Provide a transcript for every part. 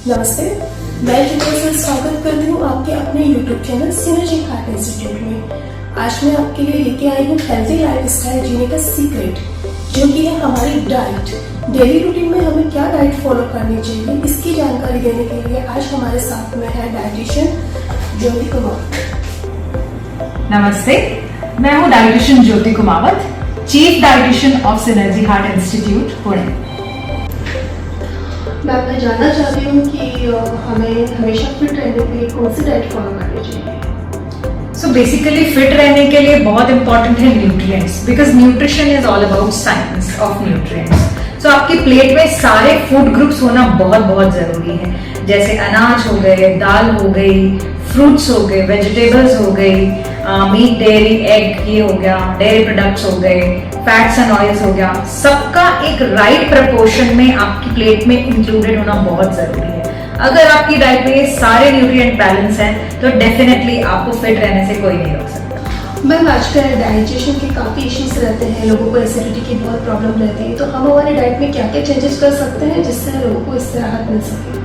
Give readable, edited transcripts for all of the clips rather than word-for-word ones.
नमस्ते, मैं जितेंद्र स्वागत करती हूँ आपके अपने YouTube channel synergy heart institute में। आज मैं आपके लिए लेके आई हूँ हेल्दी लाइफस्टाइल जीने का सीक्रेट, जो कि है हमारी डाइट। डेली रूटीन में हमें क्या डाइट फॉलो करनी चाहिए, इसकी जानकारी देने के लिए आज हमारे साथ में है डाइटिशियन ज्योति कुमावत। नमस्ते, मैं हूँ dietitian Jyoti Kumawat, chief dietitian of synergy heart institute Pune. मैं जानना चाहती हूँ कि हमें हमेशा फिट रहने के लिए कौन सी डाइट फॉलो करनी चाहिए। सो बेसिकली फिट रहने के लिए बहुत इंपॉर्टेंट है nutrients, because nutrition is all about science of nutrients. So आपकी प्लेट में सारे फूड ग्रुप्स होना बहुत बहुत जरूरी है, जैसे अनाज हो गए, दाल हो गई, फ्रूट्स हो गए, वेजिटेबल्स हो गई, मीट, डेयरी, एग ये हो गया, डेयरी प्रोडक्ट्स हो गए, फैट्स एंड ऑयल्स हो गया। सबका एक राइट प्रपोर्शन में आपकी प्लेट में इंक्लूडेड होना बहुत जरूरी है। अगर आपकी डाइट में ये सारे न्यूट्रिएंट बैलेंस हैं तो डेफिनेटली आपको फिट रहने से कोई नहीं रोक सकता। मैम, आजकल डाइजेशन के काफ़ी इश्यूज रहते हैं, लोगों को एसिडिटी की बहुत प्रॉब्लम रहती है, तो हम हमारी डाइट में क्या क्या चेंजेस कर सकते हैं जिससे लोगों को इससे राहत मिल सके।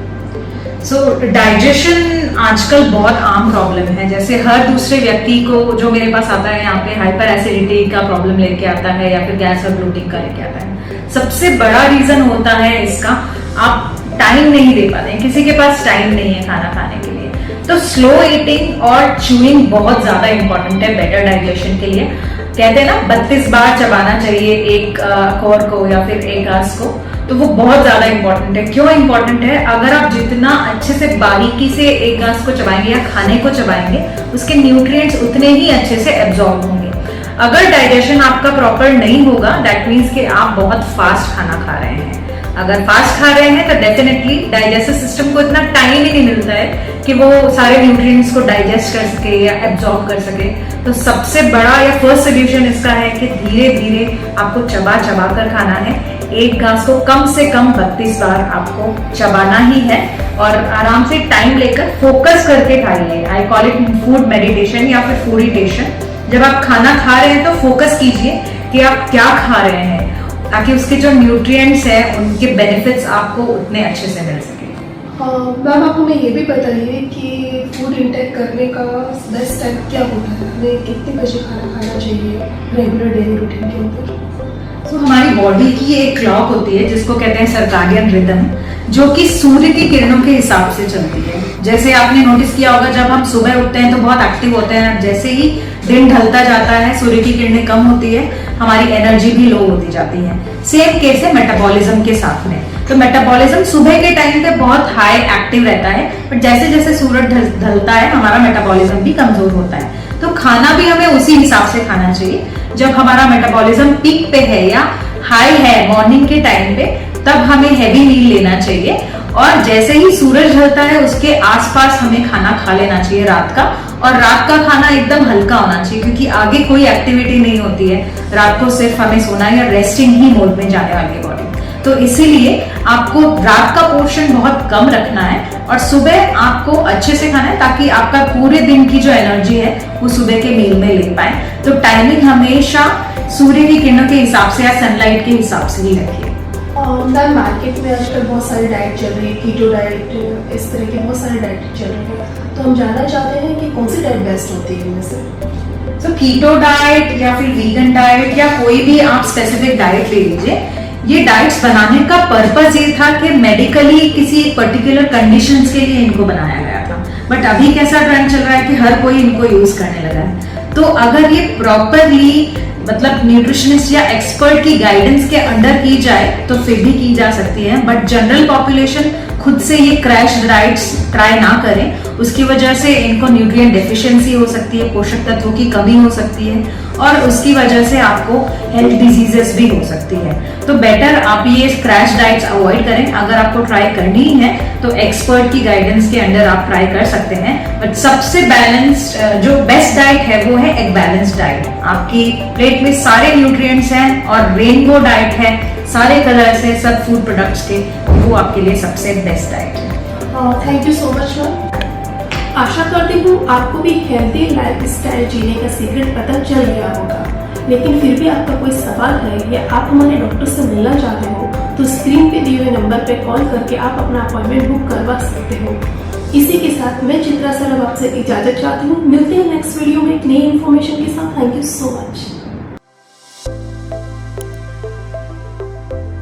सो डाइजेशन आजकल बहुत आम प्रॉब्लम है। जैसे हर दूसरे व्यक्ति को जो मेरे पास आता है यहाँ पे हाइपर एसिडिटी का प्रॉब्लम लेके आता है या फिर गैस और ब्लोटिंग का लेके आता है। सबसे बड़ा रीजन होता है इसका, आप टाइम नहीं दे पाते हैं, किसी के पास टाइम नहीं है खाना खाने के लिए। तो स्लो ईटिंग और च्यूइंग बहुत ज्यादा इंपॉर्टेंट है बेटर डाइजेशन के लिए। कहते हैं ना 32 बार चबाना चाहिए एक कोर को या फिर एक घास को, तो वो बहुत ज्यादा इंपॉर्टेंट है। क्यों इंपॉर्टेंट है? अगर आप जितना अच्छे से बारीकी से एक घास को चबाएंगे या खाने को चबाएंगे, उसके न्यूट्रिएंट्स उतने ही अच्छे से एब्जॉर्ब होंगे। अगर डाइजेशन आपका प्रॉपर नहीं होगा, दैट मीन्स कि आप बहुत फास्ट खाना खा रहे हैं। अगर फास्ट खा रहे हैं तो डेफिनेटली डाइजेस्टिव सिस्टम को इतना टाइम ही नहीं मिलता है कि वो सारे न्यूट्रिएंट्स को डाइजेस्ट कर सके या एब्जॉर्ब कर सके। तो सबसे बड़ा या फर्स्ट सोल्यूशन इसका है कि धीरे धीरे आपको चबा चबा कर खाना है। एक घास को कम से कम 32 बार आपको चबाना ही है और आराम से टाइम लेकर फोकस करके खाइए। I call it food meditation या फिर फूडिटेशन। जब आप खाना खा रहे हैं तो फोकस कीजिए कि आप क्या खा रहे हैं, ताकि उसके जो न्यूट्रिएंट्स हैं उनके बेनिफिट्स आपको उतने अच्छे से मिल सके। मैम, आप हमें ये भी बताइए कि फूड इंटेक करने का बेस्ट टाइम क्या होता है, हमें कितने बजे खाना खाना चाहिए रेगुलर डेली रूटीन के अंदर। तो हमारी बॉडी की एक क्लॉक होती है जिसको कहते हैं सर्काडियन रिदम, जो कि सूर्य की किरणों के हिसाब से चलती है। जैसे आपने नोटिस किया होगा, जब हम सुबह उठते हैं तो बहुत एक्टिव होते हैं, जैसे ही दिन ढलता जाता है, सूर्य की किरणें कम होती है, हमारी एनर्जी भी लो होती जाती है। सेम केस है मेटाबॉलिज्म के साथ में। तो मेटाबॉलिज्म सुबह के टाइम पे बहुत हाई एक्टिव रहता है, बट जैसे जैसे सूरज ढलता है हमारा मेटाबॉलिज्म भी कमजोर होता है। तो खाना भी हमें उसी हिसाब से खाना चाहिए। जब हमारा मेटाबॉलिज्म पीक पे है या हाई है मॉर्निंग के टाइम पे, तब हमें हैवी मील लेना चाहिए। और जैसे ही सूरज ढलता है उसके आसपास हमें खाना खा लेना चाहिए रात का। और रात का खाना एकदम हल्का होना चाहिए, क्योंकि आगे कोई एक्टिविटी नहीं होती है, रात को सिर्फ हमें सोना या रेस्टिंग ही मोड में जाने वाली है बॉडी। तो इसीलिए आपको रात का पोर्शन बहुत कम रखना है और सुबह आपको अच्छे से खाना है, ताकि आपका पूरे दिन की जो एनर्जी है वो सुबह के मील में ले पाए। तो टाइमिंग हमेशा सूर्य की किरणों के हिसाब से या सनलाइट के हिसाब से ही रखिए। मैम, मार्केट में आजकल बहुत सारी डाइट चल रही है, कीटो डाइट, इस तरह की बहुत सारी डाइट चल रही है, तो हम जानना चाहते हैं कि कौन सी डाइट बेस्ट होती है इनमें से। तो कीटो डाइट या फिर वीगन डाइट या कोई भी आप स्पेसिफिक डाइट ले लीजिए। ये डाइट्स बनाने का पर्पस ये था कि मेडिकली किसी पर्टिकुलर कंडीशंस के लिए इनको बनाया गया था। बट अभी कैसा ट्रेंड चल रहा है कि हर कोई इनको यूज करने लगा है। तो अगर ये प्रॉपरली मतलब न्यूट्रिशनिस्ट या एक्सपर्ट की गाइडेंस के अंडर की जाए तो फिर भी की जा सकती है। बट जनरल पॉपुलेशन खुद से ये क्रैश डाइट्स ट्राई ना करें, उसकी वजह से इनको न्यूट्रिएंट डेफिशिएंसी हो सकती है, पोषक तत्वों की कमी हो सकती है और उसकी वजह से आपको हेल्थ डिजीजेस भी हो सकती है। तो बेटर आप ये क्रैश डाइट्स अवॉइड करें। अगर आपको ट्राई करनी ही है तो एक्सपर्ट की गाइडेंस के अंडर आप ट्राई कर सकते हैं। बट सबसे बैलेंस्ड जो बेस्ट डाइट है वो है एक बैलेंस्ड डाइट। आपकी प्लेट में सारे न्यूट्रिएंट्स हैं और रेनबो डाइट है, सारे कलर से सब फूड प्रोडक्ट्स के, वो आपके लिए सबसे बेस्ट डाइट है। Thank you so much ma'am. आशा करती हूँ आपको भी हेल्दी लाइफस्टाइल जीने का सीक्रेट पता चल गया होगा। लेकिन फिर भी आपका कोई सवाल है या आप हमारे डॉक्टर से मिलना चाहते हो तो स्क्रीन पे दिए हुए नंबर पे कॉल करके आप अपना अपॉइंटमेंट बुक करवा सकते हो। इसी के साथ मैं चित्रा सर अब आपसे इजाजत चाहती हूँ। मिलते हैं नेक्स्ट वीडियो में एक नई इन्फॉर्मेशन के साथ। Thank you so much.